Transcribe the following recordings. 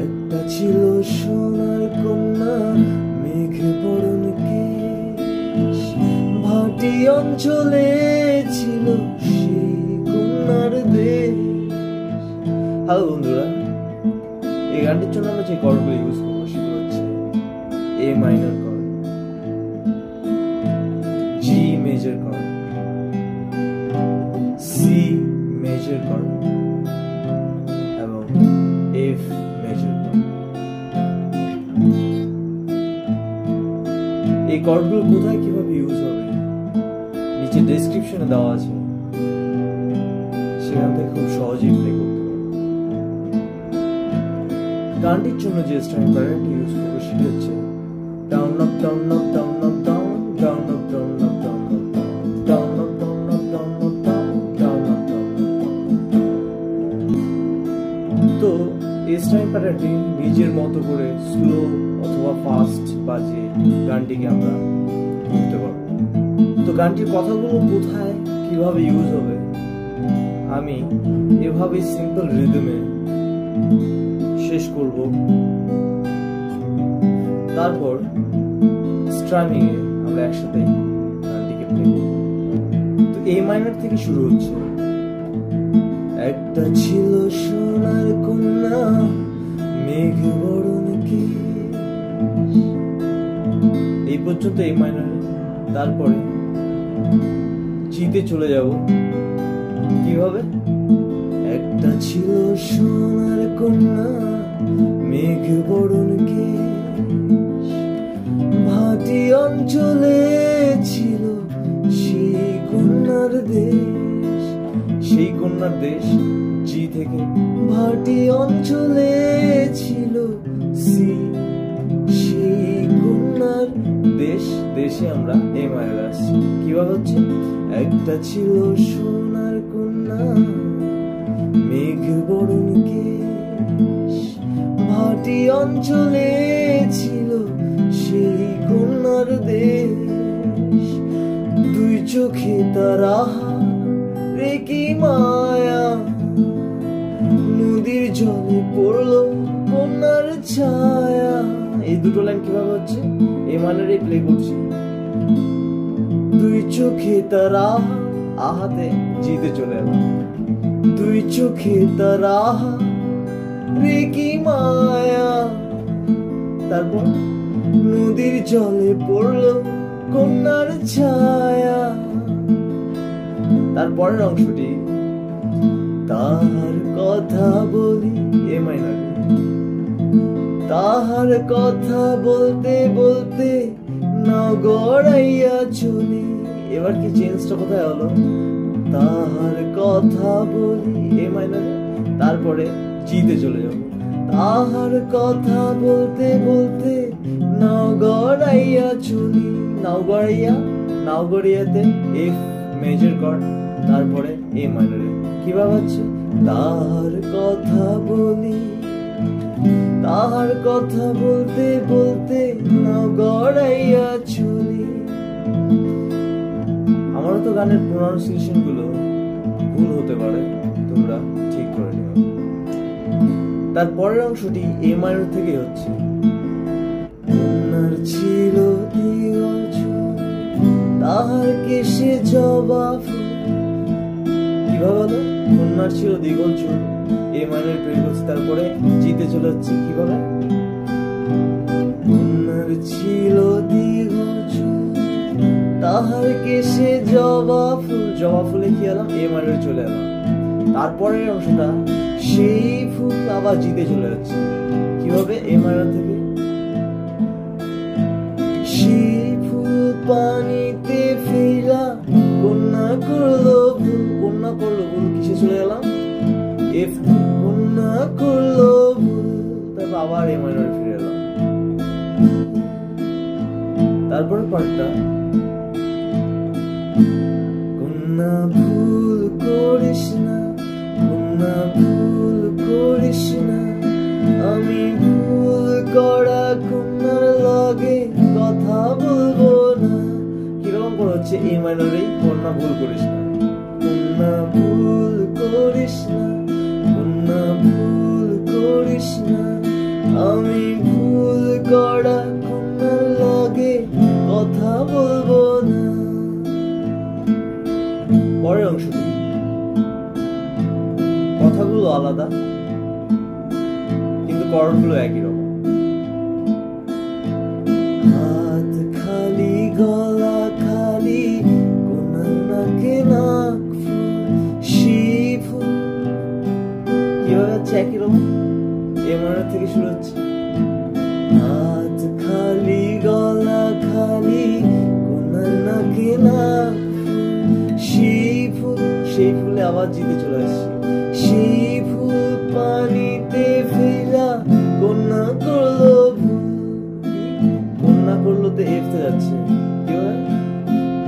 একটা ছিল সোনার কন্যা, মেঘে বরণ কেশ, ভাটি অঞ্চলে ছিল সেই কন্যার দেশ। হ্যালো বন্ধুরা, এই গানটির জন্য আমরা যে কর্ডগুলো ইউজ করবো সেগুলো হচ্ছে A minor chord, G major chord, C major chord এবং এফ মেজর কর্ড। এই কর্ডগুলো কোথায় কিভাবে ইউজ হবে নিচে ডেসক্রিপশনে দেওয়া আছে, সেখান থেকে খুব সহজেই প্লে করতে পারো। গানটির জন্য যে স্ট্রাইং প্যাটার্নটি ইউজ করবো সেটি হচ্ছে down up down up down up down down up down up down up down up down up down up down up down. তো এই স্ট্রাইং প্যাটার্নটি নিজের মতো করে স্লো অথবা ফাস্ট বাজিয়ে গানটিকে আমরা করতে পারবো। তো গানটির কথাগুলো কোথায় কিভাবে ইউজ হবে আমি এভাবে সিম্পল রিদমে শেষ করব, তারপর স্ট্রামিং এ আমরা একসাথে গানটিকে প্লে করব। তো এ মাইনর থেকে শুরু হচ্ছে। একটা ছিল সোনার কন্যা, মেঘ বরণ কেশ, এই পর্যন্ত এ মাইনর। তারপরে জিতে চলে যাব কিভাবে, একটা ছিল সোনার কন্যা, মেঘ বরণ কেশ, ভাটি অঞ্চলে ছিল সেই কন্যার দেশ। সেই কন্যার দেশ জি থেকে, ভাটি অঞ্চলে ছিল সি, সেই কন্যার দেশ, দেশে আমরা এ মাইনর আসছি। কিভাবে হচ্ছে, একটা ছিল সোনার কন্যা, মেঘ বরণ কেশ, ভাটি অঞ্চলে ছিল সেই কন্যার দেশ। দুই চোখে তার আহারে কি মায়া, নদীর জলে পড়লো কন্যার ছায়া। এই দুটো লাইন কিভাবে হচ্ছে, এ মাইনরে প্লে করছি। দুই চোখে তার আহাতে জিতে চলে এলাম। দুই চোখে তার আহারে কি মায়া, তারপর নদীর জলে পড়লো কন্যার ছায়া। তারপরের অংশটি, তাহার কথা বলি এ মাইনরে, তাহার কথা বলতে বলতে নাও গড়াইয়া চলে। এবার কি চেঞ্জটা কোথায় হলো, তাহার কথা বলি এ মাইনরে, তারপরে জিতে চলে যাব। তাহার কথা বলতে বলতে নাও গড়াইয়া চলি, নাও গড়াইয়া, নাও গড়িয়াতে এফ মেজর কর্ড, তারপরে এ মাইনরে। কিভাবে হচ্ছে, তাহার কথা বলি, তাহার কথা বলতে বলতে নাও গড়াইয়া চলি। আমারও তো গানের প্রোনাউন্সিয়েশন গুলো ভুল হতে পারে, তোমরা ঠিক করে নিও। তারপরের অংশটি এ মাইনর থেকে হচ্ছে। কন্যার ছিল দিগল চুল, তাহার কেশে জবা ফুল। কিভাবে হলো, কন্যার ছিল দিগল চুল, এ মাইনর প্লে করছে, তারপরে জিতে চলে যাচ্ছে কিভাবে, কন্যার ছিল দিগল চুল, তাহার কেশে জবা ফুল। জবা ফুলে কি এলাম, এ মাইনরে চলে এলাম। তারপরের অংশটা সেই ফুল আবার জিতে চলে যাচ্ছে কিভাবে, এ মাইনর থেকে। সেই ফুল পানিতে ফেলা, কন্যা করলো ভুল, কন্যা করলো ভুল, কিসে চলে গেলাম, এফ, কন্যা করলো ভুল, তারপর আবার এ মাইনরে ফিরে এলাম। তারপরে পার্টটা, কন্যা ভুল করিস না, কন্যা ভুল করিস না, আমি ভুল করা কন্যার লগে কথা বলবো না। কিরকম করে হচ্ছে, এ মাইনরেই কন্যা ভুল করিস না, কন্যা ভুল করিস না, কন্যা ভুল করিস না, আমি ভুল করা কন্যার লগে কথা বলবো না। পরের অংশটি কথাগুলো আলাদা কিন্তু করণগুলো একই রকম। হাত খালি গলা খালি কন্যার নাকে নাক ফুল, কিভাবে হচ্ছে একই রকম, এ মনের থেকে শুরু হচ্ছে। হাত খালি গলা খালি কন্যার নাকে নাক সেই ফুলে আবার জিতে চলে আসছে। সেই ফুল পানিতে ফেলা কন্যা করলো ভুল, কন্যা করলো তো এফতে যাচ্ছে, কি হয়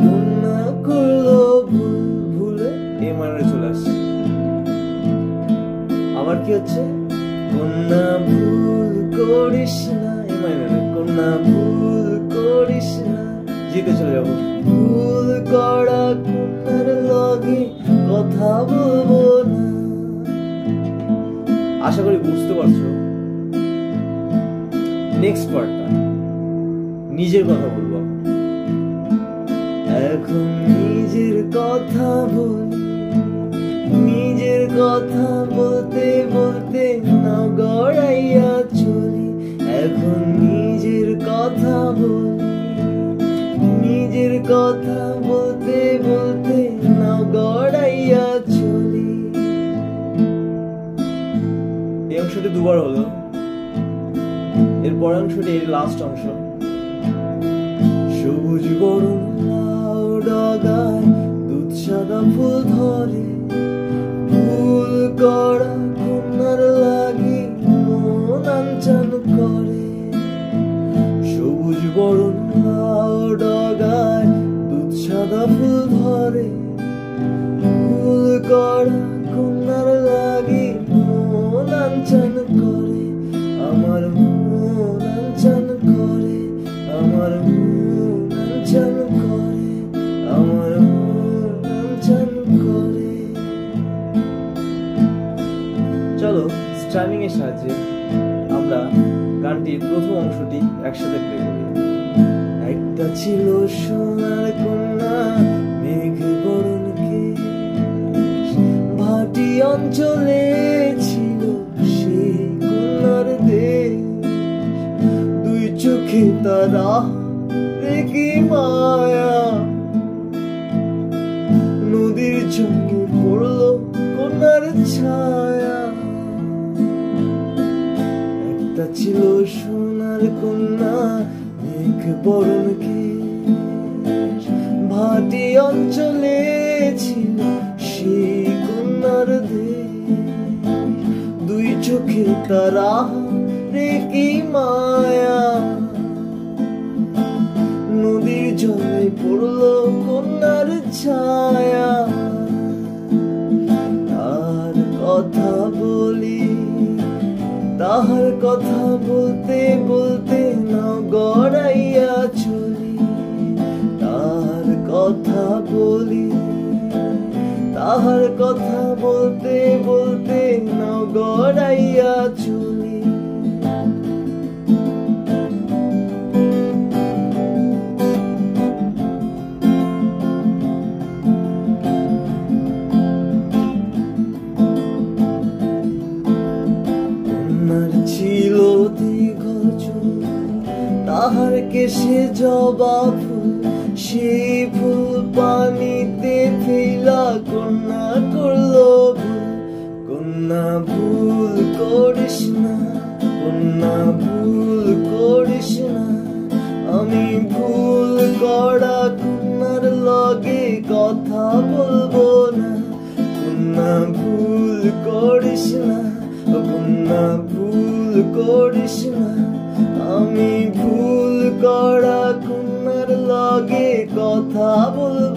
কন্যা করলো ভুল, ভুলে এ মানে চলে আসছে। আবার কি হচ্ছে কন্যা ভুল করিস না, এ মানে কন্যা ভুল করিস না, জিতে চলে যাবো। ভুল করা কন্যার লগে কথা বলবো না। আশা করি বুঝতে পারছো। নেক্সট পার্টটা নিজের কথা বলবো এখন। নিজের কথা বলি, নিজের কথা বলতে বলতে না গড়াইয়া চলি। এখন নিজের কথা বলি, নিজের কথা বলতে বলতে না গড়াইয়া চলি। এই অংশটি দুবার হলো, এর পরের অংশটি এর লাস্ট অংশ। সবুজ গরম লাউ ডগায় দুধ সাদা ফুল ধরে, ভুল করা কন্যার লাগি মন আনচান করে। সবুজ বরণ লাউ ডগায় দুধ সাদা ফুল ধরে, ভুল করা কন্যার লাগি মন আনচান করে। আমার মন আনচান করে, আমার মন আনচান করে, আমার মন আনচান করে। চলো স্ট্রামিং এর সাহায্যে আমরা গানটির প্রথম অংশটি একসাথে প্লে করি। একটা ছিল সোনার কন্যা মেঘ বরণ কেশ, ভাটি অঞ্চলে ছিল সেই কন্যার দেশ। দুই চোখে তারা দেখি মায়া, নদীর চোখে পড়লো কন্যার ছায়া। একটা ছিল সোনার কন্যা মেঘ বরণ কেশ, ভাটি অঞ্চলে ছিল সেই কন্যার দেশ। দুই চোখে তারা দেখি মায়া, নদীর জলে পড়লো কন্যার ছায়া। তার কথা বলি, তাহার কথা বলতে বলতে না গড়াইয়া চলি। তাহার কথা বলি, তাহার কথা বলতে বলতে না গড়াইয়া চলি। ছিল দীর্ঘ চুল, তাহার কেশে জবা ফুল, সেই ফুল পানিতে ফেলা কন্যা করলো ভুল। কন্যা ভুল করিস না, কন্যা ভুল করিস না, আমি ভুল করা কন্যার লগে কথা বলবো না। কন্যা ভুল করিস না, কন্যা ভুল করিস না, আমি ভুল করা কন্যার লগে কথা বলবো